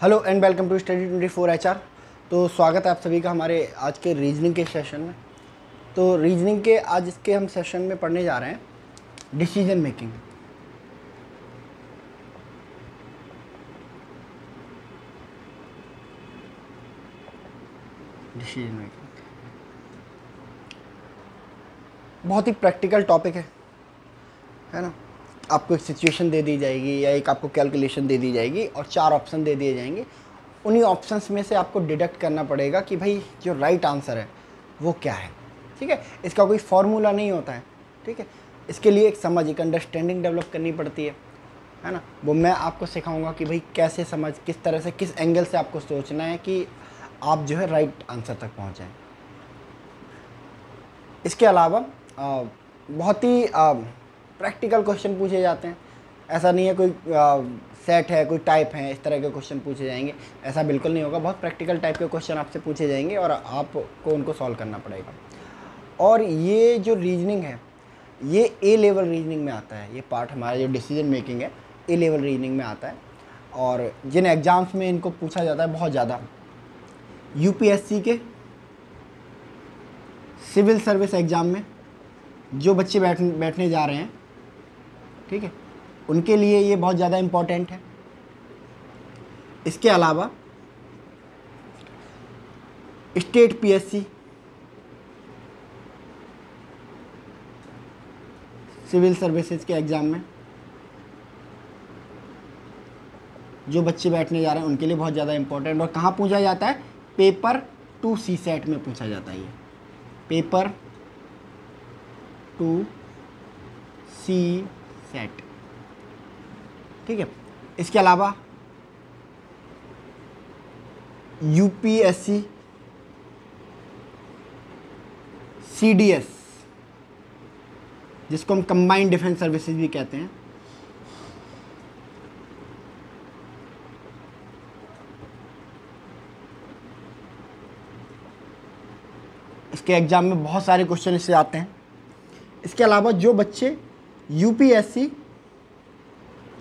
Hello and welcome to study 24 HR. तो स्वागत है आप सभी का हमारे आज के रीजनिंग के सेशन में। तो रीजनिंग के आज इसके हम सेशन में पढ़ने जा रहे हैं डिसीजन मेकिंग। डिसीजन मेकिंग बहुत ही प्रैक्टिकल टॉपिक है ना। आपको एक सिचुएशन दे दी जाएगी या एक आपको कैलकुलेशन दे दी जाएगी और 4 ऑप्शन दे दिए जाएंगे। उन्हीं ऑप्शंस में से आपको डिडक्ट करना पड़ेगा कि भाई जो राइट आंसर है वो क्या है। ठीक है, इसका कोई फॉर्मूला नहीं होता है। ठीक है, इसके लिए एक समझ, एक अंडरस्टैंडिंग डेवलप करनी पड़ती है ना। वो मैं आपको सिखाऊंगा कि भाई कैसे समझ, किस तरह से, किस एंगल से आपको सोचना है कि आप जो है राइट आंसर तक पहुँच जाएँ। इसके अलावा बहुत ही प्रैक्टिकल क्वेश्चन पूछे जाते हैं। ऐसा नहीं है कोई सेट है, कोई टाइप है, इस तरह के क्वेश्चन पूछे जाएंगे, ऐसा बिल्कुल नहीं होगा। बहुत प्रैक्टिकल टाइप के क्वेश्चन आपसे पूछे जाएंगे और आपको उनको सॉल्व करना पड़ेगा। और ये जो रीजनिंग है ये ए लेवल रीजनिंग में आता है। ये पार्ट हमारा जो डिसीजन मेकिंग है ए लेवल रीजनिंग में आता है। और जिन एग्ज़ाम्स में इनको पूछा जाता है बहुत ज़्यादा, यूपीएससी के सिविल सर्विस एग्ज़ाम में जो बच्चे बैठने जा रहे हैं, ठीक है, उनके लिए ये बहुत ज़्यादा इम्पोर्टेंट है। इसके अलावा स्टेट पीएससी सिविल सर्विसेज के एग्ज़ाम में जो बच्चे बैठने जा रहे हैं उनके लिए बहुत ज़्यादा इम्पोर्टेंट। और कहाँ पूछा जाता है? पेपर 2 सी सेट में पूछा जाता है। ये पेपर 2 सी सेट, ठीक है। इसके अलावा यूपीएससी सीडीएस, जिसको हम कंबाइंड डिफेंस सर्विसेज भी कहते हैं, इसके एग्ज़ाम में बहुत सारे क्वेश्चन इससे आते हैं। इसके अलावा जो बच्चे UPSC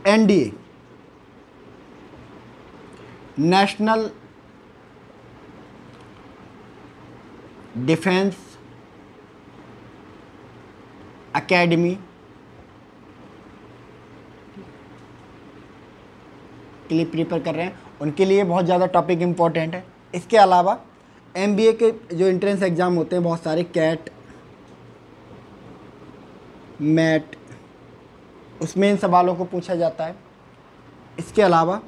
NDA, national defence academy के लिए प्रिपेयर कर रहे हैं, उनके लिए बहुत ज़्यादा टॉपिक इम्पोर्टेंट है। इसके अलावा एमबीए के जो एंट्रेंस एग्ज़ाम होते हैं बहुत सारे, कैट, मैट, उसमें इन सवालों को पूछा जाता है। इसके अलावा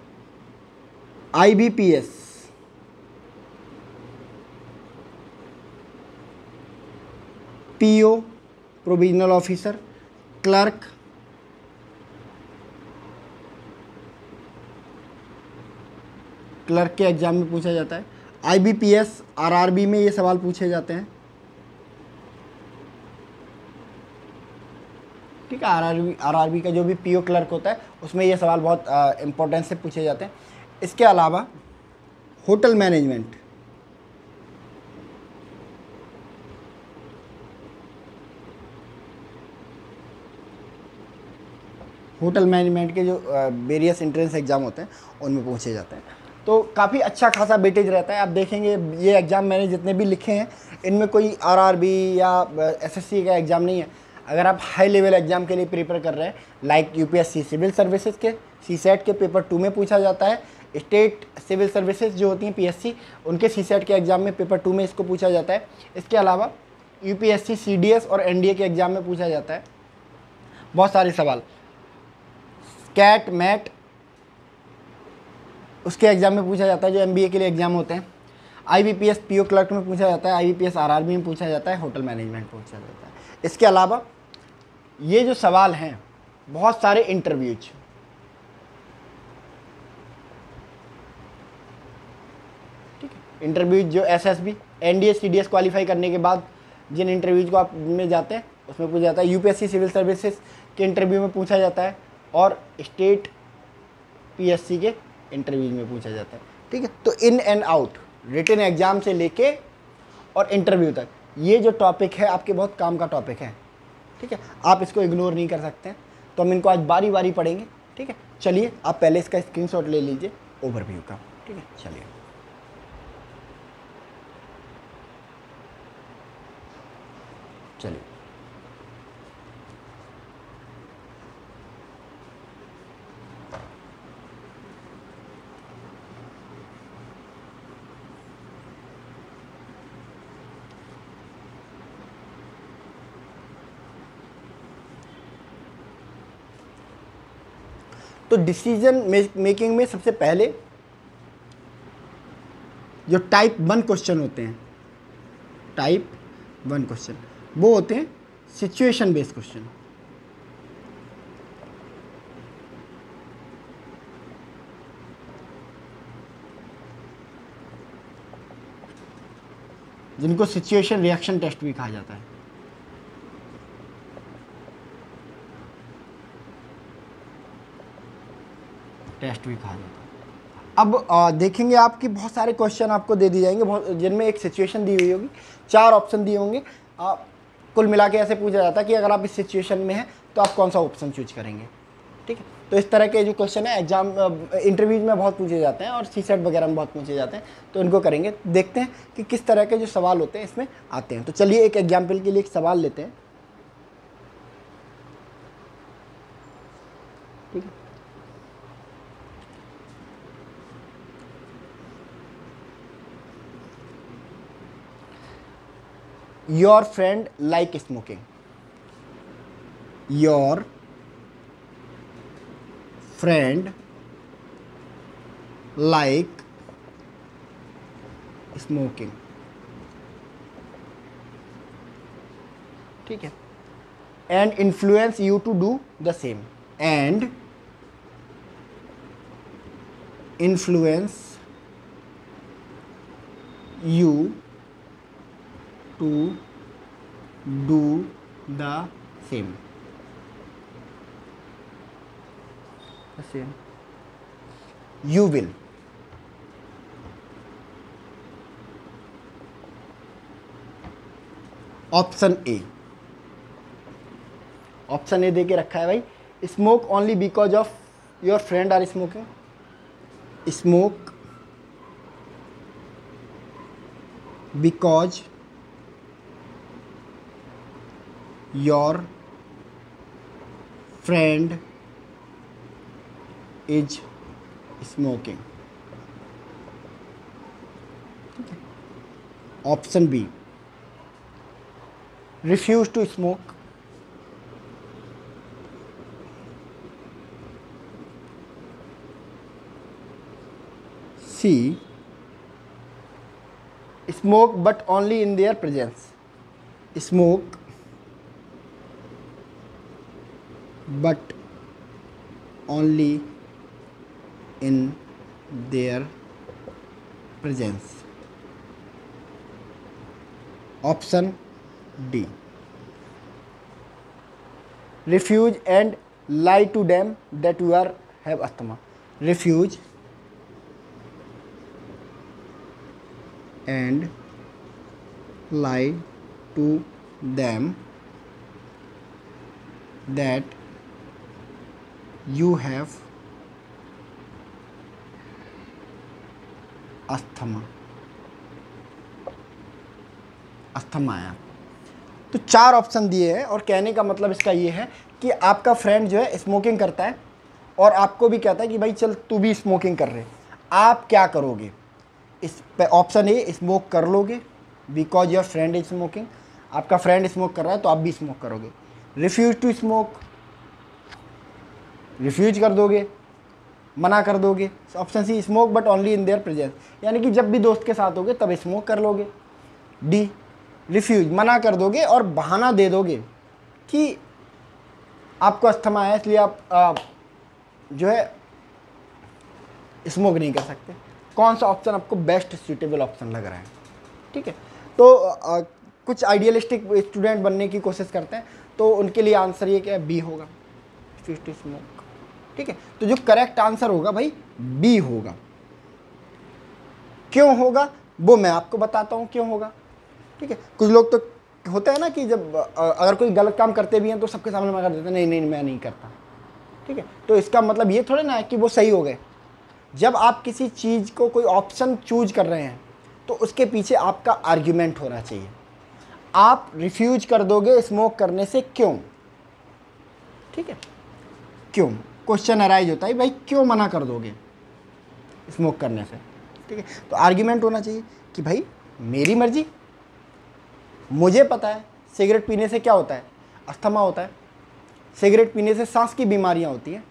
IBPS, PO provisional officer, clerk, के एग्ज़ाम में पूछा जाता है। आईबीपीएस आरआरबी में ये सवाल पूछे जाते हैं। ठीक है, आरआरबी का जो भी पीओ क्लर्क होता है उसमें ये सवाल बहुत इम्पोर्टेंस से पूछे जाते हैं। इसके अलावा होटल मैनेजमेंट, के जो वेरियस एंट्रेंस एग्ज़ाम होते हैं उनमें पूछे जाते हैं। तो काफ़ी अच्छा खासा वेटेज रहता है। आप देखेंगे ये एग्ज़ाम मैंने जितने भी लिखे हैं इनमें कोई आरआरबी या एसएससी का एग्ज़ाम नहीं है। अगर आप हाई लेवल एग्ज़ाम के लिए प्रिपेयर कर रहे हैं, लाइक यूपीएससी सिविल सर्विसेज के सीसेट के पेपर 2 में पूछा जाता है। स्टेट सिविल सर्विसेज जो होती हैं पीएससी, उनके सीसेट के एग्ज़ाम में पेपर 2 में इसको पूछा जाता है। इसके अलावा यूपीएससी सीडीएस और एनडीए के एग्ज़ाम में पूछा जाता है बहुत सारे सवाल। कैट, मैट, उसके एग्ज़ाम में पूछा जाता है जो एमबीए के लिए एग्ज़ाम होते हैं। आईबीपीएस पीओ क्लर्क में पूछा जाता है, आईबीपीएस आरआरबी में पूछा जाता है, होटल मैनेजमेंट पूछा जाता है। इसके अलावा ये जो सवाल हैं बहुत सारे इंटरव्यूज, ठीक है, इंटरव्यूज जो एसएसबी, एनडीए, सीडीएस क्वालिफाई करने के बाद जिन इंटरव्यूज को आप में जाते हैं उसमें पूछा जाता है। यूपीएससी सिविल सर्विसेज के इंटरव्यू में पूछा जाता है और स्टेट पीएससी के इंटरव्यूज में पूछा जाता है। ठीक है, तो in and out written exam से लेके और इंटरव्यू तक ये जो टॉपिक है आपके बहुत काम का टॉपिक है। ठीक है, आप इसको इग्नोर नहीं कर सकते हैं। तो हम इनको आज बारी बारी पढ़ेंगे। ठीक है, चलिए आप पहले इसका स्क्रीनशॉट ले लीजिए ओवरव्यू का। ठीक है, चलिए चलिए तो डिसीजन मेकिंग में सबसे पहले जो टाइप 1 क्वेश्चन होते हैं, टाइप 1 क्वेश्चन वो होते हैं सिचुएशन बेस्ड क्वेश्चन। जिनको सिचुएशन रिएक्शन टेस्ट भी कहा जाता है। टेस्ट भी कहा जाता है। अब देखेंगे आपकी बहुत सारे क्वेश्चन आपको दे दिए जाएंगे, बहुत जिनमें एक सिचुएशन दी हुई होगी, 4 ऑप्शन दिए होंगे। कुल मिला के ऐसे पूछा जाता है कि अगर आप इस सिचुएशन में हैं तो आप कौन सा ऑप्शन चूज करेंगे। ठीक है, तो इस तरह के जो क्वेश्चन है एग्जाम इंटरव्यूज में बहुत पूछे जाते हैं और सीसेट वगैरह में बहुत पूछे जाते हैं, तो इनको करेंगे। देखते हैं कि किस तरह के जो सवाल होते हैं इसमें आते हैं। तो चलिए एक एग्जाम्पल के लिए एक सवाल लेते हैं। ठीक है, your friend like smoking, your friend like smoking। ठीक है, and influence you to do the same, and influence you to do the same। You will option A, option A दे के रखा है भाई, smoke only because of your friend are smoking, smoke because your friend is smoking। Option B, refuse to smoke, C smoke but only in their presence, smoke but only in their presence। Option D, refuse and lie to them that you are have asthma, refuse and lie to them that you have asthma, asthma है। तो 4 option दिए हैं और कहने का मतलब इसका ये है कि आपका फ्रेंड जो है स्मोकिंग करता है और आपको भी कहता है कि भाई चल तू भी स्मोकिंग कर रहे, आप क्या करोगे? इस पे ऑप्शन ए, स्मोक कर लोगे because your friend is smoking, आपका फ्रेंड स्मोक कर रहा है तो आप भी स्मोक करोगे। रिफ्यूज टू स्मोक, रिफ्यूज कर दोगे, मना कर दोगे। Option C, smoke but only in their presence, यानी कि जब भी दोस्त के साथ होगे तब स्मोक कर लोगे। डी, रिफ्यूज, मना कर दोगे और बहाना दे दोगे कि आपको अस्थमा है इसलिए आप जो है स्मोक नहीं कर सकते। कौन सा ऑप्शन आपको बेस्ट सूटेबल ऑप्शन लग रहा है? ठीक है, तो कुछ आइडियलिस्टिक स्टूडेंट बनने की कोशिश करते हैं तो उनके लिए आंसर ये क्या है? बी होगा, रिफ्यूज टू स्मोक। ठीक है, तो जो करेक्ट आंसर होगा भाई बी होगा। क्यों होगा वो मैं आपको बताता हूँ क्यों होगा। ठीक है, कुछ लोग तो होता है ना कि जब अगर कोई गलत काम करते भी हैं तो सबके सामने मना कर देते हैं, नहीं नहीं मैं नहीं करता। ठीक है, तो इसका मतलब ये थोड़े ना है कि वो सही हो गए, जब आप किसी चीज़ को कोई ऑप्शन चूज कर रहे हैं तो उसके पीछे आपका आर्ग्यूमेंट होना चाहिए। आप रिफ्यूज कर दोगे स्मोक करने से, क्यों? ठीक है, क्यों? क्वेश्चन अराइज होता है भाई क्यों मना कर दोगे स्मोक करने से? ठीक है, तो आर्ग्यूमेंट होना चाहिए कि भाई मेरी मर्जी, मुझे पता है सिगरेट पीने से क्या होता है, अस्थमा होता है, सिगरेट पीने से सांस की बीमारियां होती हैं,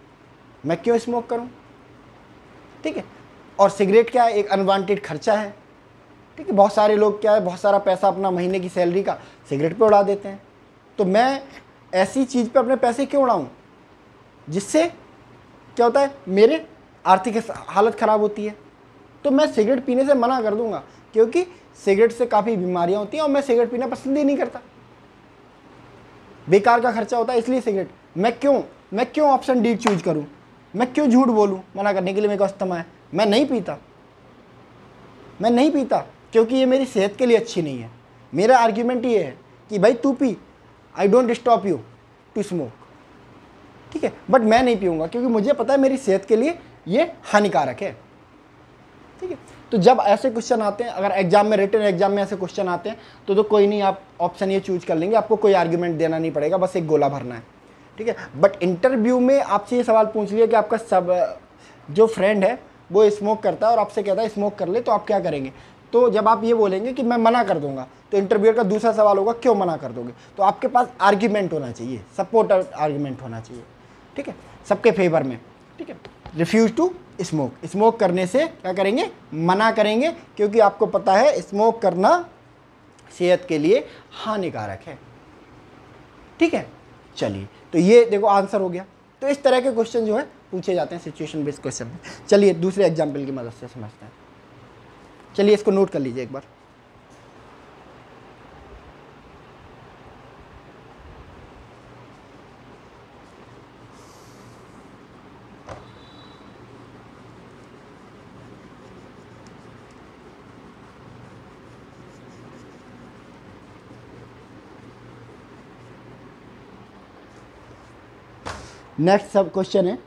मैं क्यों स्मोक करूं? ठीक है, और सिगरेट क्या है, एक अनवांटेड खर्चा है। ठीक है, बहुत सारे लोग क्या है, बहुत सारा पैसा अपना महीने की सैलरी का सिगरेट पे उड़ा देते हैं। तो मैं ऐसी चीज़ पे अपने पैसे क्यों उड़ाऊं जिससे क्या होता है, मेरे आर्थिक हालत ख़राब होती है? तो मैं सिगरेट पीने से मना कर दूंगा, क्योंकि सिगरेट से काफ़ी बीमारियां होती हैं और मैं सिगरेट पीना पसंद ही नहीं करता, बेकार का खर्चा होता है, इसलिए सिगरेट मैं क्यों ऑप्शन डी चूज करूं? मैं क्यों झूठ बोलूं मना करने के लिए? मेरे को अस्थमा है, मैं नहीं पीता क्योंकि ये मेरी सेहत के लिए अच्छी नहीं है। मेरा आर्ग्यूमेंट ये है कि भाई तू पी, I don't stop you to smoke, ठीक है, बट मैं नहीं पीऊँगा क्योंकि मुझे पता है मेरी सेहत के लिए ये हानिकारक है। ठीक है, तो जब ऐसे क्वेश्चन आते हैं, अगर एग्जाम में, रिटन एग्जाम में ऐसे क्वेश्चन आते हैं तो कोई नहीं, आप ऑप्शन ये चूज कर लेंगे, आपको कोई आर्ग्यूमेंट देना नहीं पड़ेगा, बस एक गोला भरना है। ठीक है, बट इंटरव्यू में आपसे ये सवाल पूछ लिया कि आपका सब जो फ्रेंड है वो स्मोक करता है और आपसे कहता है स्मोक कर ले, तो आप क्या करेंगे? तो जब आप ये बोलेंगे कि मैं मना कर दूंगा, तो इंटरव्यूअर का दूसरा सवाल होगा क्यों मना कर दोगे? तो आपके पास आर्ग्यूमेंट होना चाहिए, सपोर्ट आर्ग्यूमेंट होना चाहिए। ठीक है, सबके फेवर में। ठीक है, रिफ्यूज टू स्मोक करने से क्या करेंगे? मना करेंगे, क्योंकि आपको पता है स्मोक करना सेहत के लिए हानिकारक है। ठीक है, चलिए, तो ये देखो आंसर हो गया। तो इस तरह के क्वेश्चन जो है पूछे जाते हैं सिचुएशन बेस्ड क्वेश्चन में। चलिए दूसरे एग्जाम्पल की मदद से समझते हैं। चलिए इसको नोट कर लीजिए एक बार। नेक्स्ट सब क्वेश्चन है,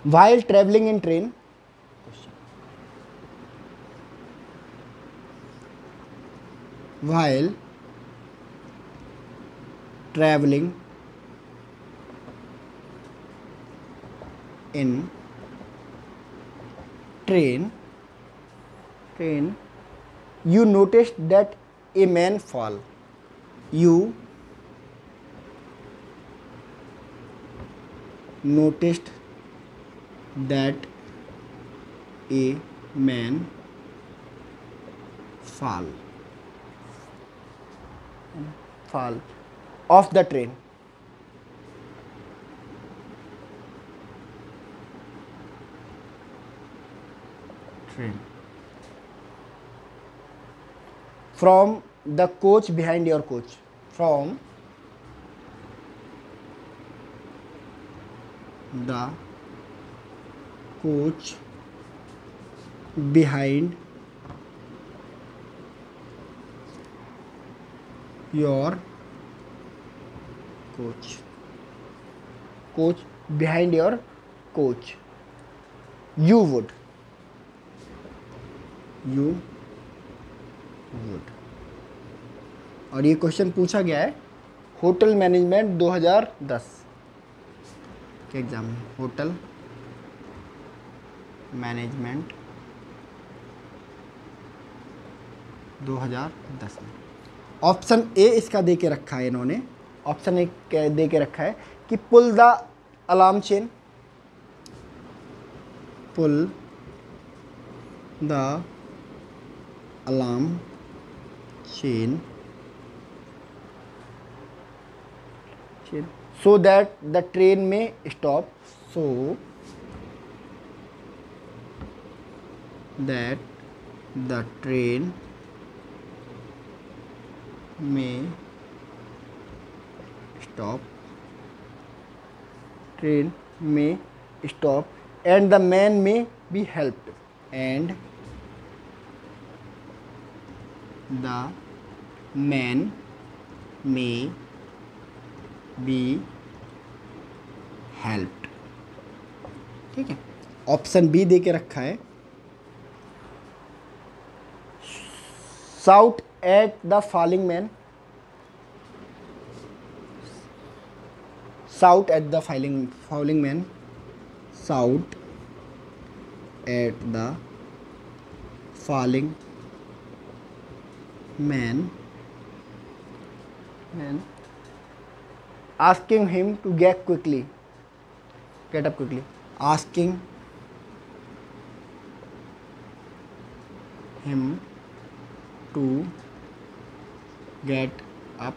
while traveling in train, while traveling in train, you noticed that a man fall. You noticed that a man fall off the train. From the coach behind your coach. From the coach behind your coach. Coach behind your coach. You would. और ये question पूछा गया है hotel management 2010 के exam में। Hotel management 2010 में। Option A इसका दे के रखा है इन्होंने, ऑप्शन ए दे के रखा है कि pull the alarm chain, pull the alarm chain so that the train may stop, so that the train may stop, and the man may be helped, and the man may be helped. ठीक है। Option B दे के रखा है, shout at the falling man, shout at the falling man, shout at the falling man, asking him to get up quickly, asking him to get up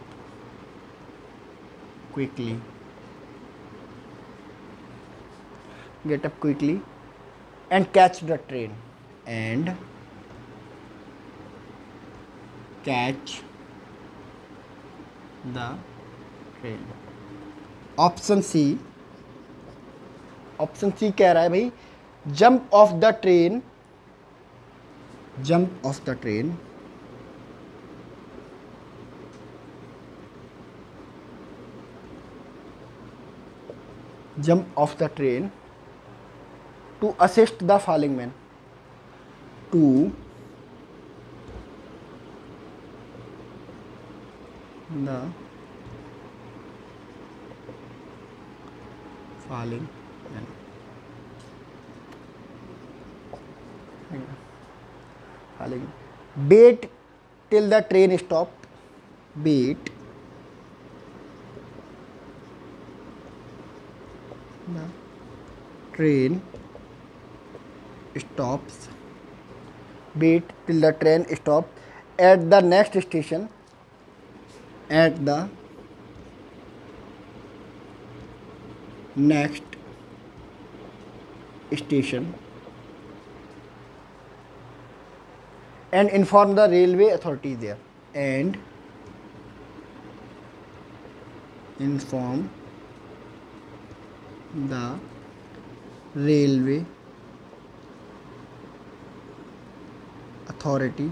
quickly, and catch the train, option C कह रहा है भाई, jump off the train, jump off the train to assist the falling man, to the falling man, wait till the train stop, wait the train stops, wait till the train stop at the next station, at the next station and inform the railway authorities there, and inform the railway authority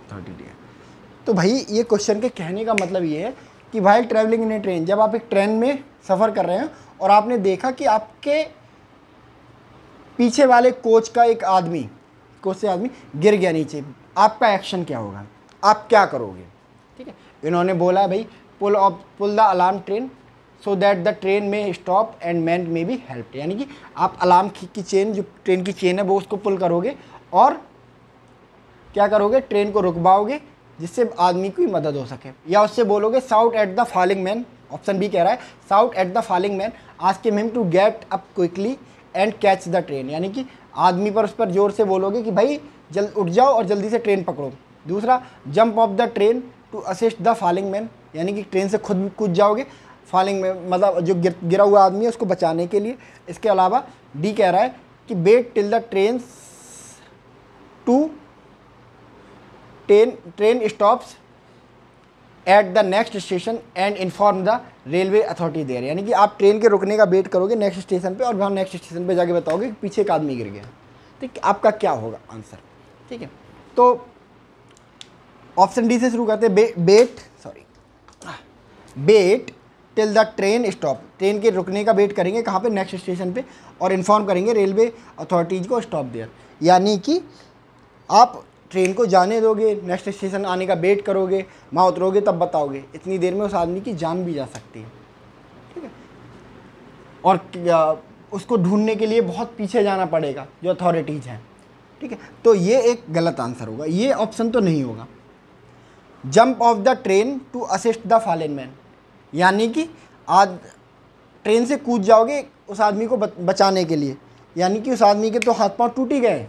there। तो भाई ये question के कहने का मतलब ये है कि भाई ट्रैवलिंग इन ए ट्रेन, जब आप एक ट्रेन में सफ़र कर रहे हैं और आपने देखा कि आपके पीछे वाले कोच का एक आदमी, कोच से आदमी गिर गया नीचे, आपका एक्शन क्या होगा, आप क्या करोगे? ठीक है, इन्होंने बोला भाई pull the alarm train so that the train में stop and man may be help, यानी कि आप अलार्म की चेन, जो ट्रेन की चेन है वो उसको पुल करोगे और क्या करोगे, ट्रेन को रुकवाओगे जिससे आदमी की मदद हो सके, या उससे बोलोगे shout at the falling man, option B कह रहा है shout at the falling man ask him to get up quickly and catch the train, यानी कि आदमी पर उस पर जोर से बोलोगे कि भाई जल्द उठ जाओ और जल्दी से ट्रेन पकड़ो। दूसरा, jump off the train to assist the falling man, यानी कि ट्रेन से खुद कूद जाओगे, फॉलिंग मैन मतलब जो गिरा हुआ आदमी है उसको बचाने के लिए। इसके अलावा डी कह रहा है कि wait till the train stops at the next station and inform the railway authority there, यानी कि आप ट्रेन के रुकने का वेट करोगे नेक्स्ट स्टेशन पे और वहाँ नेक्स्ट स्टेशन पे जाके बताओगे कि पीछे एक आदमी गिर गया। ठीक, आपका क्या होगा आंसर? ठीक है, तो ऑप्शन डी से शुरू करते हैं, wait till the train stop, train के रुकने का वेट करेंगे कहाँ पे, नेक्स्ट स्टेशन पे, और इन्फॉर्म करेंगे रेलवे अथॉरिटीज़ को स्टॉप देयर, यानी कि आप ट्रेन को जाने दोगे, नेक्स्ट स्टेशन आने का वेट करोगे, वहाँ उतरोगे तब बताओगे, इतनी देर में उस आदमी की जान भी जा सकती है। ठीक है, और उसको ढूंढने के लिए बहुत पीछे जाना पड़ेगा जो अथॉरिटीज़ हैं। ठीक है, तो ये एक गलत आंसर होगा, ये ऑप्शन तो नहीं होगा। Jump off the train to assist the falling man, यानी कि आज ट्रेन से कूद जाओगे उस आदमी को बचाने के लिए, यानी कि उस आदमी के तो हाथ पांव टूट ही गए।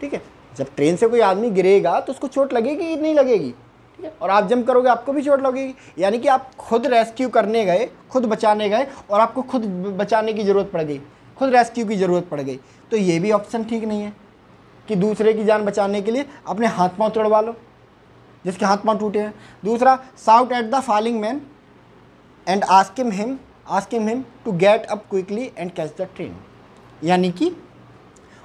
ठीक है, जब ट्रेन से कोई आदमी गिरेगा तो उसको चोट लगेगी कि नहीं लगेगी? ठीक है, और आप जंप करोगे आपको भी चोट लगेगी, यानी कि आप खुद रेस्क्यू करने गए, खुद बचाने गए और आपको खुद बचाने की ज़रूरत पड़ गई, खुद रेस्क्यू की ज़रूरत पड़ गई, तो ये भी ऑप्शन ठीक नहीं है कि दूसरे की जान बचाने के लिए अपने हाथ पांव तोड़वा लो जिसके हाथ पांव टूटे हैं। दूसरा, shout at the falling man and ask him to get up quickly and catch the train, यानी कि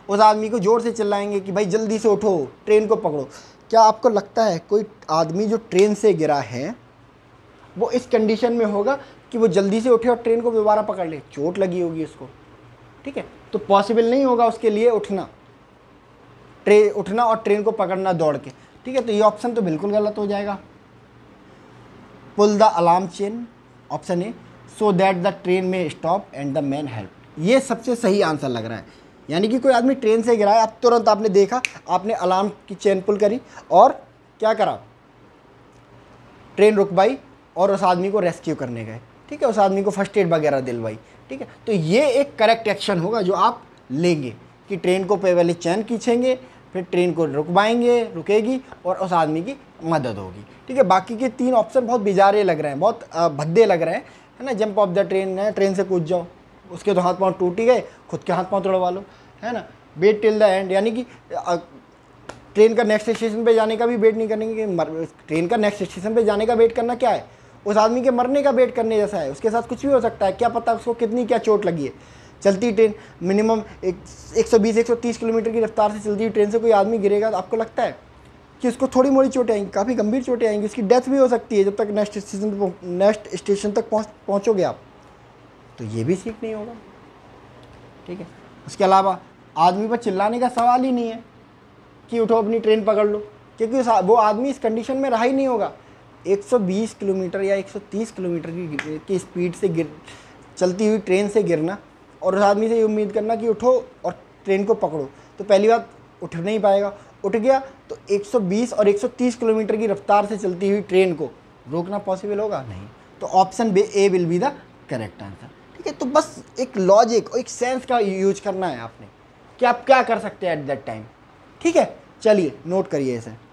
उस आदमी को ज़ोर से चिल्लाएंगे कि भाई जल्दी से उठो, ट्रेन को पकड़ो। क्या आपको लगता है कोई आदमी जो ट्रेन से गिरा है वो इस कंडीशन में होगा कि वो जल्दी से उठे और ट्रेन को दोबारा पकड़ ले, चोट लगी होगी उसको, ठीक है। तो पॉसिबल नहीं होगा उसके लिए उठना और ट्रेन को पकड़ना दौड़ के, ठीक है। तो ये ऑप्शन तो बिल्कुल गलत हो जाएगा। Pull the alarm chain, option A, so that the train में stop and the man help. ये सबसे सही आंसर लग रहा है। यानी कि कोई आदमी ट्रेन से गिरा है, अब तुरंत आपने देखा, आपने अलार्म की चेन पुल करी और क्या करा, ट्रेन रुकवाई और उस आदमी को रेस्क्यू करने गए, ठीक है, उस आदमी को फर्स्ट एड वगैरह दिलवाई, ठीक है। तो ये एक करेक्ट एक्शन होगा जो आप लेंगे कि ट्रेन को पहले चैन खींचेंगे, फिर ट्रेन को रुकवाएंगे, रुकेगी और उस आदमी की मदद होगी, ठीक है। बाकी के 3 ऑप्शन बहुत बिजारे लग रहे हैं, बहुत भद्दे लग रहे हैं, है ना। जंप ऑफ द ट्रेन है, ट्रेन से कूद जाओ, उसके तो हाथ पांव टूट ही गए, खुद के हाथ पांव तोड़वा लो, है ना। वेट टिल द एंड, यानी कि ट्रेन का नेक्स्ट स्टेशन पे जाने का भी वेट नहीं करेंगे। ट्रेन का नेक्स्ट स्टेशन पे जाने का वेट करना क्या है, उस आदमी के मरने का वेट करने जैसा है। उसके साथ कुछ भी हो सकता है, क्या पता उसको कितनी क्या चोट लगी है। चलती ट्रेन मिनिमम 120-130 किलोमीटर की रफ्तार से चलती हुई ट्रेन से कोई आदमी गिरेगा तो आपको लगता है कि उसको थोड़ी मोड़ी चोटें आएंगी, काफ़ी गंभीर चोटें आएंगी, उसकी डेथ भी हो सकती है जब तक नेक्स्ट स्टेशन तक पहुँचोगे आप। तो ये भी सीख नहीं होगा, ठीक है। उसके अलावा आदमी पर चिल्लाने का सवाल ही नहीं है कि उठो अपनी ट्रेन पकड़ लो, क्योंकि वो आदमी इस कंडीशन में रहा ही नहीं होगा। 120 किलोमीटर या 130 किलोमीटर की स्पीड से चलती हुई ट्रेन से गिरना और उस आदमी से ये उम्मीद करना कि उठो और ट्रेन को पकड़ो, तो पहली बात उठ नहीं पाएगा। उठ गया तो 120 और 130 किलोमीटर की रफ्तार से चलती हुई ट्रेन को रोकना पॉसिबल होगा नहीं। तो option A will be the correct answer, ठीक है। तो बस एक लॉजिक और एक सेंस का यूज करना है आपने कि आप क्या कर सकते हैं एट दैट टाइम, ठीक है। चलिए नोट करिए इसे।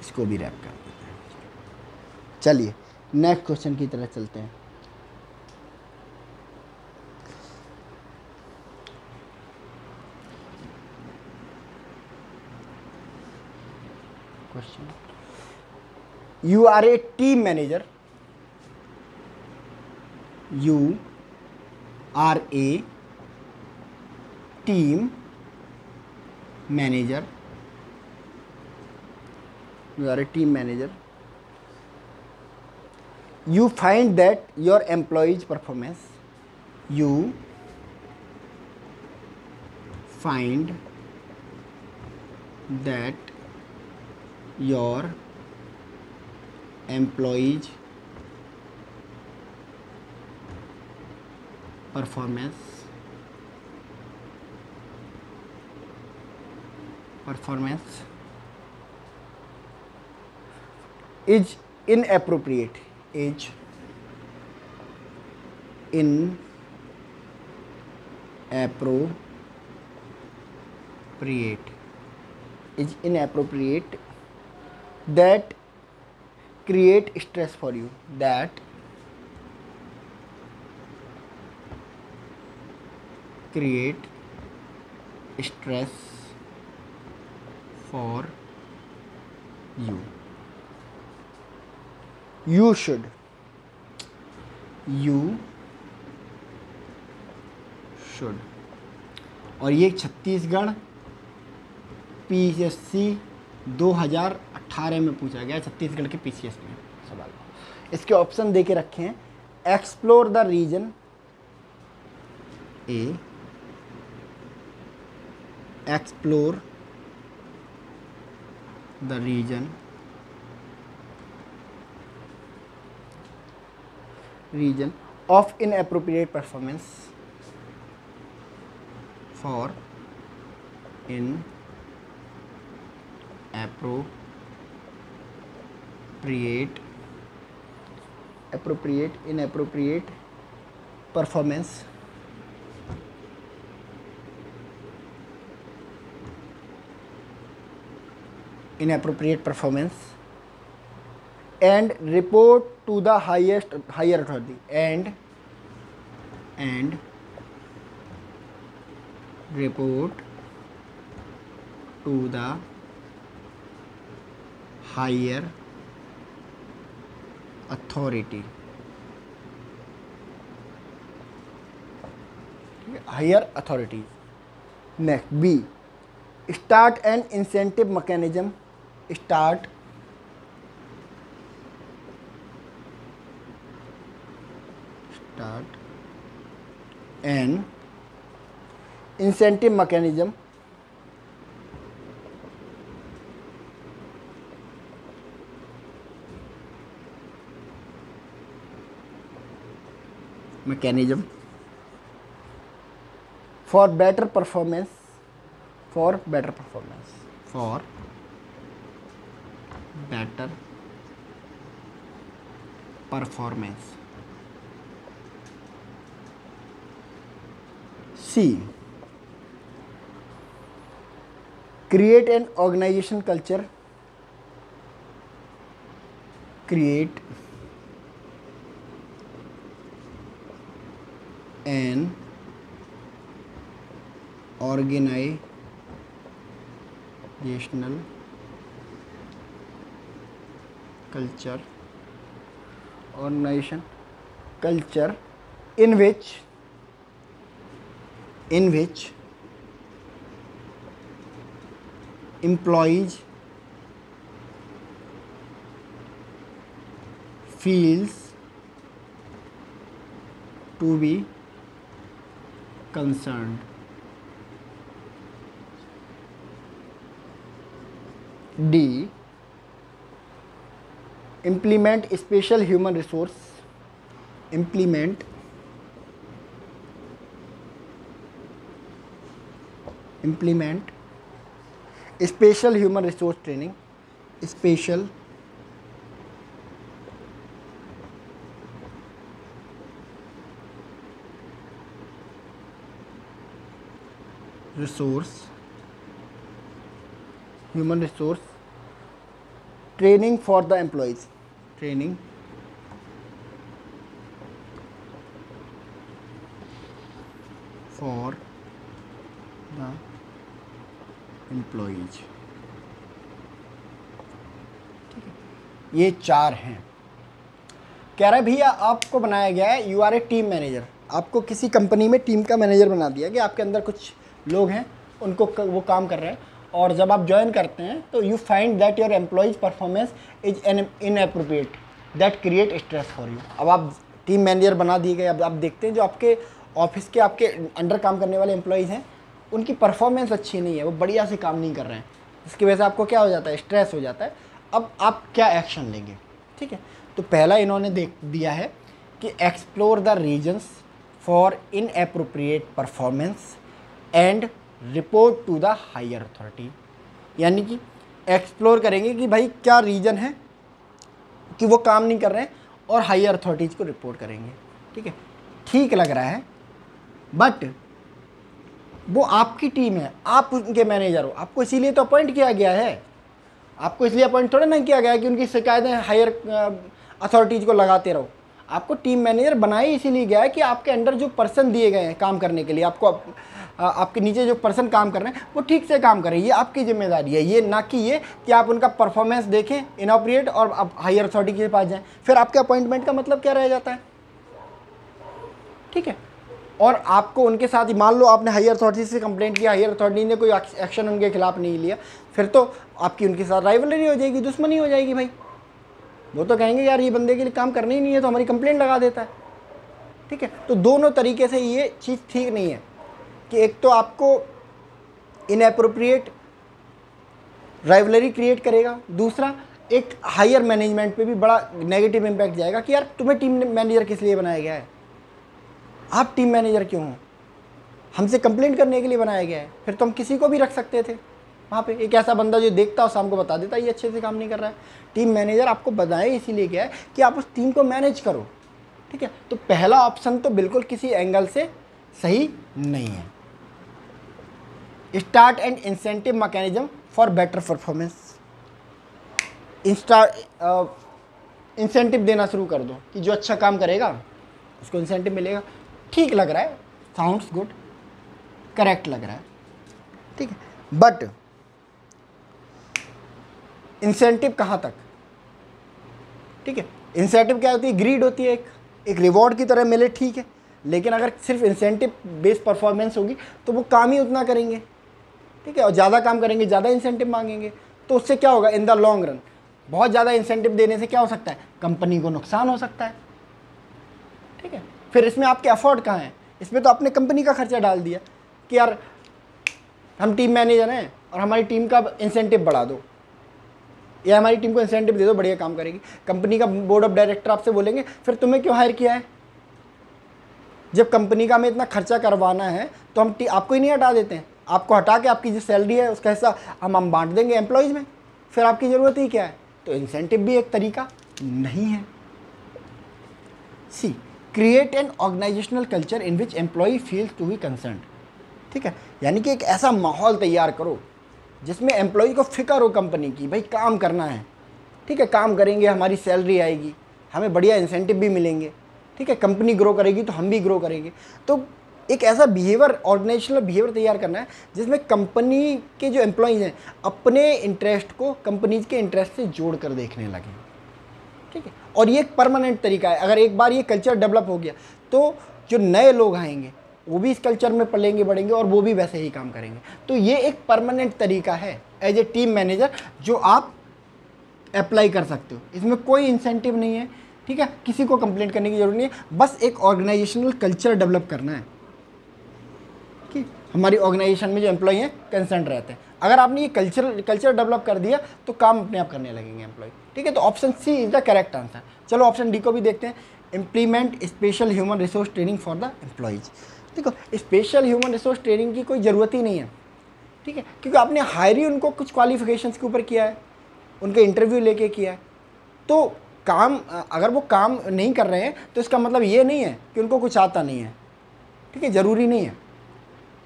इसको भी रैप कर देते हैं। चलिए नेक्स्ट क्वेश्चन की तरफ चलते हैं। Question, you are a team manager, you are a team manager, you are a team manager, you find that your employees performance, you find that your employees performance is inappropriate, is inappropriate, that create stress for you, that create stress for you, you should और ये Chhattisgarh PSC 2018 में पूछा गया, छत्तीसगढ़ के PCS में सवाल। इसके option दे के रखे हैं, explore the region, a explore the region of inappropriate performance for inappropriate performance inappropriate performance and report to the higher authority and report to the higher authority. Higher authorities. Next, B. Start an incentive mechanism. Start an incentive mechanism for better performance C. Create an organization culture. Create an organizational culture in which employees feels to be concerned. D. Implement special human resource training. Special human resource training for the employees. ये 4 हैं। कह रहा है भैया आपको बनाया गया है, you are a team manager. आपको किसी कंपनी में टीम का मैनेजर बना दिया कि आपके अंदर कुछ लोग हैं, उनको वो काम कर रहे हैं, और जब आप ज्वाइन करते हैं तो you find that your employees performance is inappropriate that create stress for you. अब आप टीम मैनेजर बना दिए गए। अब आप देखते हैं जो आपके ऑफिस के आपके अंडर काम करने वाले एम्प्लॉइज़ हैं, उनकी परफॉर्मेंस अच्छी नहीं है, वो बढ़िया से काम नहीं कर रहे हैं, इसकी वजह से आपको क्या हो जाता है, स्ट्रेस हो जाता है। अब आप क्या एक्शन लेंगे? ठीक है, तो पहला इन्होंने दिया है कि explore the reasons for inappropriate performance and report to the higher authority. यानी कि एक्सप्लोर करेंगे कि भाई क्या रीज़न है कि वो काम नहीं कर रहे हैं, और हायर अथॉरिटीज़ को रिपोर्ट करेंगे। ठीक है, ठीक लग रहा है, बट वो आपकी टीम है, आप उनके मैनेजर हो, आपको इसीलिए तो अपॉइंट किया गया है। आपको इसलिए अपॉइंट थोड़ा ना किया गया है कि उनकी शिकायतें हायर अथॉरिटीज़ को लगाते रहो। आपको टीम मैनेजर बनाए इसीलिए गया है कि आपके अंडर जो पर्सन दिए गए हैं काम करने के लिए, आपको आपके नीचे जो पर्सन काम कर रहे हैं वो ठीक से काम करें, ये आपकी जिम्मेदारी है। ये ना कि ये कि आप उनका परफॉर्मेंस देखें इनऑपरेट और आप हायर अथॉरिटी के पास जाएं, फिर आपके अपॉइंटमेंट का मतलब क्या रह जाता है। ठीक है, और आपको उनके साथ ही, मान लो आपने हायर अथॉरिटी से कंप्लेंट किया, हायर अथॉरिटी ने कोई एक्शन उनके खिलाफ नहीं लिया, फिर तो आपकी उनके साथ राइवलरी हो जाएगी, दुश्मनी हो जाएगी भाई। वो तो कहेंगे यार ये बंदे के लिए काम करना ही नहीं है, तो हमारी कंप्लेंट लगा देता है। ठीक है, तो दोनों तरीके से ये चीज़ ठीक नहीं है कि एक तो आपको इनएप्रोप्रिएट राइवलरी क्रिएट करेगा, दूसरा एक हायर मैनेजमेंट पे भी बड़ा नेगेटिव इम्पैक्ट जाएगा कि यार तुम्हें टीम मैनेजर किस लिए बनाया गया है, आप टीम मैनेजर क्यों हो, हमसे कंप्लेंट करने के लिए बनाया गया है। फिर तो हम किसी को भी रख सकते थे वहाँ पे, एक ऐसा बंदा जो देखता हो शाम को बता देता ये अच्छे से काम नहीं कर रहा है। टीम मैनेजर आपको बनाए इसीलिए गया है कि आप उस टीम को मैनेज करो। ठीक है, तो पहला ऑप्शन तो बिल्कुल किसी एंगल से सही नहीं है। Start and incentive mechanism for better performance. Insta incentive देना शुरू कर दो कि जो अच्छा काम करेगा उसको इंसेंटिव मिलेगा। ठीक लग रहा है, साउंड्स गुड, करेक्ट लग रहा है, ठीक है, बट इंसेंटिव कहाँ तक? ठीक है, इंसेंटिव क्या होती है? ग्रीड होती है, एक रिवॉर्ड की तरह मिले, ठीक है, लेकिन अगर सिर्फ इंसेंटिव बेस्ड परफॉर्मेंस होगी तो वो काम ही उतना करेंगे, ठीक है, और ज़्यादा काम करेंगे, ज़्यादा इंसेंटिव मांगेंगे, तो उससे क्या होगा इन द लॉन्ग रन? बहुत ज़्यादा इंसेंटिव देने से क्या हो सकता है? कंपनी को नुकसान हो सकता है, ठीक है। फिर इसमें आपके एफर्ट कहाँ हैं? इसमें तो आपने कंपनी का खर्चा डाल दिया कि यार हम टीम मैनेजर हैं और हमारी टीम का इंसेंटिव बढ़ा दो, या हमारी टीम को इंसेंटिव दे दो, बढ़िया काम करेगी। कंपनी का बोर्ड ऑफ डायरेक्टर आपसे बोलेंगे फिर तुम्हें क्यों हायर किया है? जब कंपनी का हमें इतना खर्चा करवाना है तो हम आपको ही नहीं हटा देते हैं, आपको हटा के आपकी जो सैलरी है उसका हिस्सा हम बांट देंगे एम्प्लॉयज़ में, फिर आपकी ज़रूरत ही क्या है? तो इंसेंटिव भी एक तरीका नहीं है। C create an organisational culture in which employ feels to be concerned, ठीक है, यानी कि एक ऐसा माहौल तैयार करो जिसमें एम्प्लॉय को फिक्र हो कंपनी की, भाई काम करना है, ठीक है, काम करेंगे हमारी सैलरी आएगी, हमें बढ़िया इंसेंटिव भी मिलेंगे, ठीक है, कंपनी ग्रो करेगी तो हम भी ग्रो करेंगे। तो एक ऐसा बिहेवियर, ऑर्गेनाइजेशनल बिहेवियर तैयार करना है जिसमें कंपनी के जो एम्प्लॉयज़ हैं अपने इंटरेस्ट को कंपनीज के इंटरेस्ट से जोड़ कर देखने लगें, ठीक है, और ये एक परमानेंट तरीका है। अगर एक बार ये कल्चर डेवलप हो गया तो जो नए लोग आएंगे वो भी इस कल्चर में पलेंगे बढ़ेंगे और वो भी वैसे ही काम करेंगे। तो ये एक परमानेंट तरीका है एज ए टीम मैनेजर जो आप अप्लाई कर सकते हो। इसमें कोई इंसेंटिव नहीं है, ठीक है, किसी को कंप्लेंट करने की जरूरत नहीं है, बस एक ऑर्गेनाइजेशनल कल्चर डेवलप करना है कि हमारी ऑर्गेनाइजेशन में जो एम्प्लॉय हैं कंसर्न रहते हैं। अगर आपने ये कल्चर डेवलप कर दिया तो काम अपने आप करने लगेंगे एम्प्लॉय, ठीक है। तो option C is the correct answer. चलो ऑप्शन डी को भी देखते हैं, implement special human resource training for the employees. देखो स्पेशल ह्यूमन रिसोर्स ट्रेनिंग की कोई ज़रूरत ही नहीं है, ठीक है, क्योंकि आपने हायर ही उनको कुछ क्वालिफिकेशंस के ऊपर किया है, उनके इंटरव्यू लेके किया है। तो काम अगर वो काम नहीं कर रहे हैं तो इसका मतलब ये नहीं है कि उनको कुछ आता नहीं है, ठीक है, ज़रूरी नहीं है,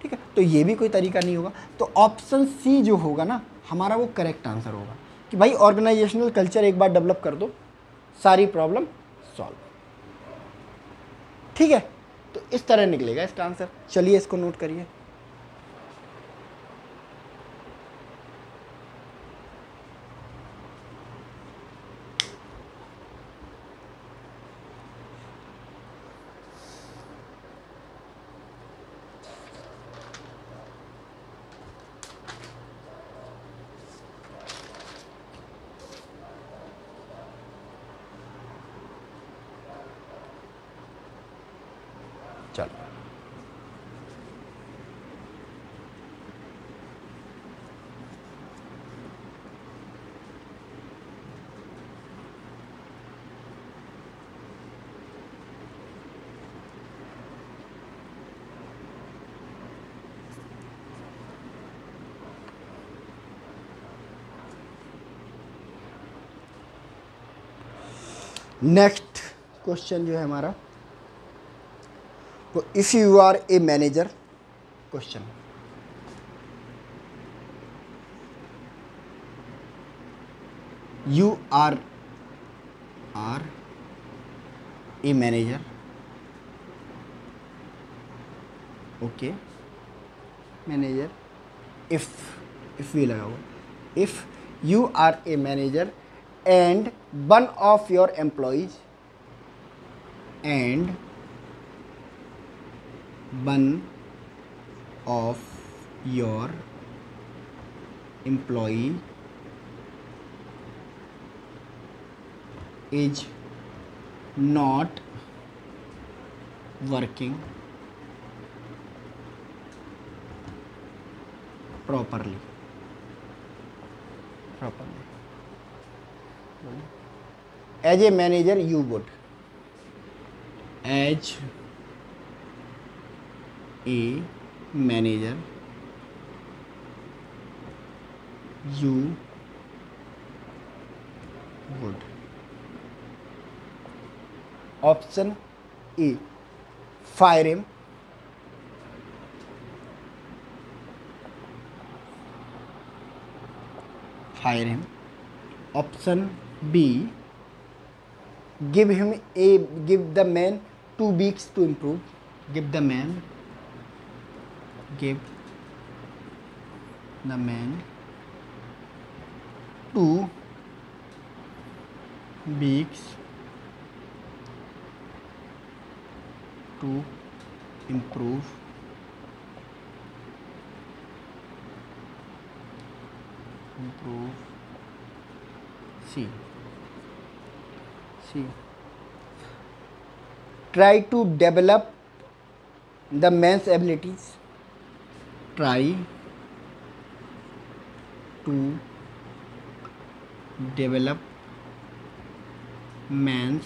ठीक है। तो ये भी कोई तरीका नहीं होगा। तो ऑप्शन सी जो होगा ना हमारा वो करेक्ट आंसर होगा कि भाई ऑर्गेनाइजेशनल कल्चर एक बार डेवलप कर दो, सारी प्रॉब्लम सॉल्व, ठीक है। तो इस तरह निकलेगा इसका आंसर। चलिए इसको नोट करिए। चलो नेक्स्ट क्वेश्चन जो है हमारा, तो if you are a manager, question you are a manager, okay, manager, if भी लगा हुआ, if you are a manager and one of your employees is not working properly. As a manager you would, as a manager you would. Option A, fire him. Option B, give the man 2 weeks to improve. Give the man 2 weeks to improve C. Try to develop the man's abilities. Try to develop man's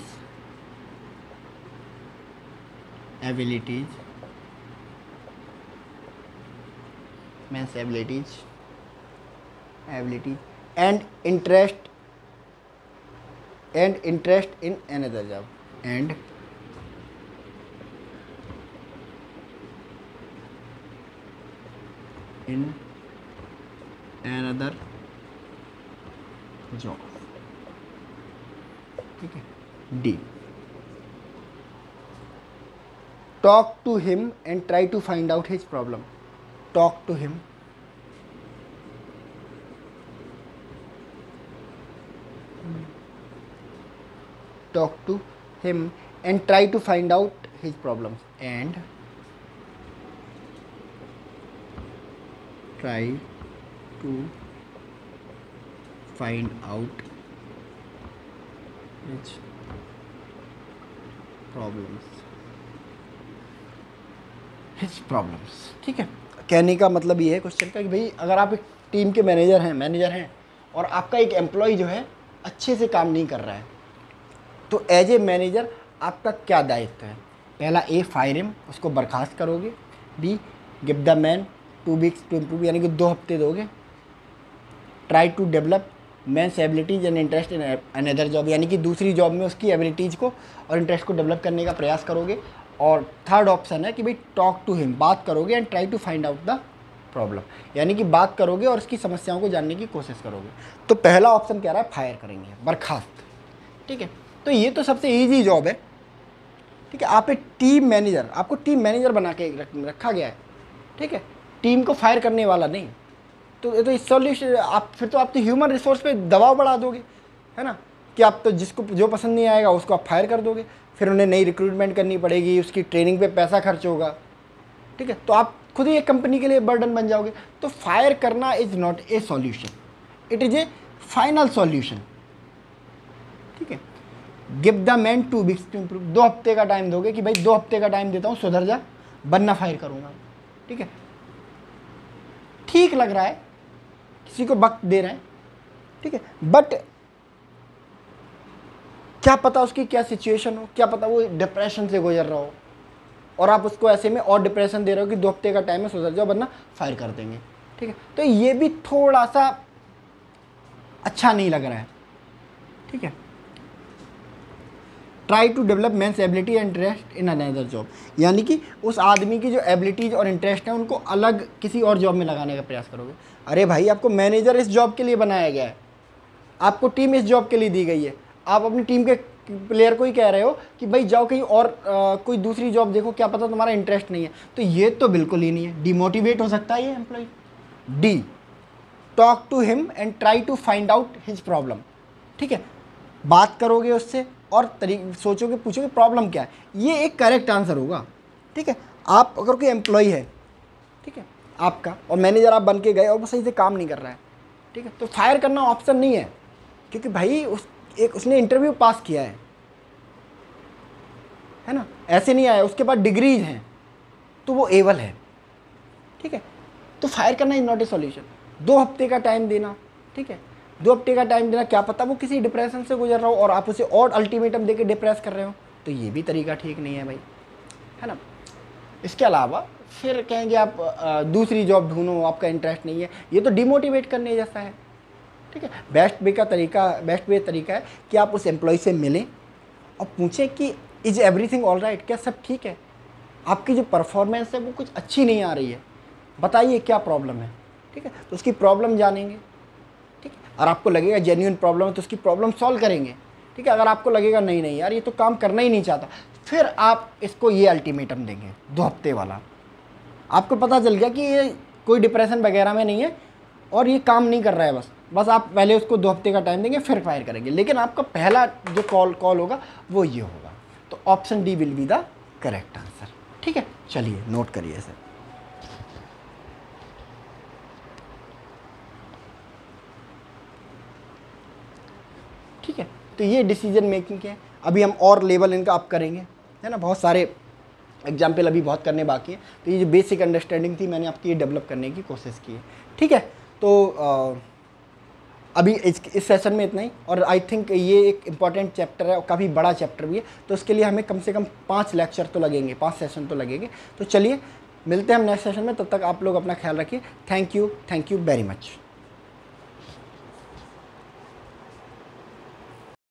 abilities and interest in another job. And in another job. ठीक है. D. Talk to him and try to find out his problem. Talk to him. Talk to him and try to find out his problems. And try to find out his problems. ठीक है. कहने का मतलब ये है question का कि भाई अगर आप एक टीम के मैनेजर हैं और आपका एक एम्प्लॉय जो है अच्छे से काम नहीं कर रहा है, तो एज ए मैनेजर आपका क्या दायित्व है? पहला, ए, फायर हिम, उसको बर्खास्त करोगे. B, give the man 2 weeks to improve, यानी कि 2 हफ्ते दोगे. Try to develop man's abilities and interest in another job, यानी कि दूसरी जॉब में उसकी एबिलिटीज़ को और इंटरेस्ट को डेवलप करने का प्रयास करोगे. और थर्ड ऑप्शन है कि भाई टॉक टू हिम, बात करोगे and try to find out the problem, यानी कि बात करोगे और उसकी समस्याओं को जानने की कोशिश करोगे. तो पहला ऑप्शन कह रहा है फायर करेंगे, बर्खास्त. ठीक है. तो ये तो सबसे ईजी जॉब है. ठीक है. आप एक टीम मैनेजर, आपको टीम मैनेजर बना के रखा गया है. ठीक है. टीम को फायर करने वाला नहीं. तो इस सॉल्यूशन आप फिर तो ह्यूमन रिसोर्स पे दबाव बढ़ा दोगे, है ना, कि आप तो जिसको जो पसंद नहीं आएगा उसको आप फायर कर दोगे. फिर उन्हें नई रिक्रूटमेंट करनी पड़ेगी, उसकी ट्रेनिंग पे पैसा खर्च होगा. ठीक है. तो आप खुद ही एक कंपनी के लिए बर्डन बन जाओगे. तो फायर करना is not a solution, it is a final solution. ठीक है. Give the man 2 weeks to improve, 2 हफ्ते का टाइम दोगे कि भाई 2 हफ्ते का टाइम देता हूँ, सुधर जा, वरना फायर करूँगा. ठीक है. ठीक लग रहा है, किसी को वक्त दे रहे हैं. ठीक है. बट क्या पता उसकी क्या सिचुएशन हो, क्या पता वो डिप्रेशन से गुजर रहा हो और आप उसको ऐसे में और डिप्रेशन दे रहे हो कि 2 हफ्ते का टाइम है, सुधर जाओ वरना फायर कर देंगे. ठीक है. तो ये भी थोड़ा सा अच्छा नहीं लग रहा है. ठीक है. Try to develop man's ability and interest in another job, यानी कि उस आदमी की जो एबिलिटीज़ और इंटरेस्ट है उनको अलग किसी और जॉब में लगाने का प्रयास करोगे. अरे भाई, आपको मैनेजर इस जॉब के लिए बनाया गया है, आपको टीम इस जॉब के लिए दी गई है. आप अपनी टीम के प्लेयर को ही कह रहे हो कि भाई जाओ कहीं और कोई दूसरी जॉब देखो, क्या पता तुम्हारा इंटरेस्ट नहीं है. तो ये तो बिल्कुल ही नहीं है, डिमोटिवेट हो सकता है ये employee. D, talk to him and try to find out his problem. ठीक है. बात करोगे उससे और सोचोगे, पूछोगे प्रॉब्लम क्या है. ये एक करेक्ट आंसर होगा. ठीक है. आप अगर कोई एम्प्लॉय है, ठीक है, आपका, और मैनेजर आप बन के गए और वो सही से काम नहीं कर रहा है, ठीक है, तो फायर करना ऑप्शन नहीं है. क्योंकि भाई उसने इंटरव्यू पास किया है ना, ऐसे नहीं आया, उसके पास डिग्रीज हैं, तो वो एबल है. ठीक है. तो फायर करना इज नॉट ए सॉल्यूशन. 2 हफ्ते का टाइम देना. ठीक है. 2 हफ्ते का टाइम देना, क्या पता वो किसी डिप्रेशन से गुजर रहा हो और आप उसे और अल्टीमेटम देके डिप्रेस कर रहे हो, तो ये भी तरीका ठीक नहीं है भाई, है ना. इसके अलावा फिर कहेंगे आप दूसरी जॉब ढूंढो, आपका इंटरेस्ट नहीं है, ये तो डिमोटिवेट करने जैसा है. ठीक है. बेस्ट वे तरीका है कि आप उस एम्प्लॉय से मिलें और पूछें कि इज एवरीथिंग ऑल राइट, क्या सब ठीक है, आपकी जो परफॉर्मेंस है वो कुछ अच्छी नहीं आ रही है, बताइए क्या प्रॉब्लम है. ठीक है. तो उसकी प्रॉब्लम जानेंगे. ठीक है. और आपको लगेगा जेन्युइन प्रॉब्लम है तो उसकी प्रॉब्लम सॉल्व करेंगे, ठीक है। अगर आपको लगेगा नहीं नहीं यार ये तो काम करना ही नहीं चाहता, फिर आप इसको ये अल्टीमेटम देंगे 2 हफ्ते वाला। आपको पता चल गया कि ये कोई डिप्रेशन वगैरह में नहीं है और ये काम नहीं कर रहा है, बस आप पहले उसको 2 हफ्ते का टाइम देंगे, फिर फायर करेंगे। लेकिन आपका पहला जो कॉल होगा वो ये होगा। तो option D will be the correct answer, ठीक है। चलिए नोट करिए इसे। ठीक है, तो ये डिसीजन मेकिंग है। अभी हम और लेवल इनका अप करेंगे, है ना। बहुत सारे एग्जाम्पल अभी बहुत करने बाकी है। तो ये जो बेसिक अंडरस्टैंडिंग थी मैंने आपकी ये डेवलप करने की कोशिश की है, ठीक है। तो अभी इस सेशन में इतना ही। और आई थिंक ये एक इम्पॉर्टेंट चैप्टर है और काफ़ी बड़ा चैप्टर भी है, तो उसके लिए हमें कम से कम 5 लेक्चर तो लगेंगे, 5 सेशन तो लगेंगे। तो चलिए मिलते हैं हम नेक्स्ट सेशन में, तब तक आप लोग अपना ख्याल रखिए। Thank you very much.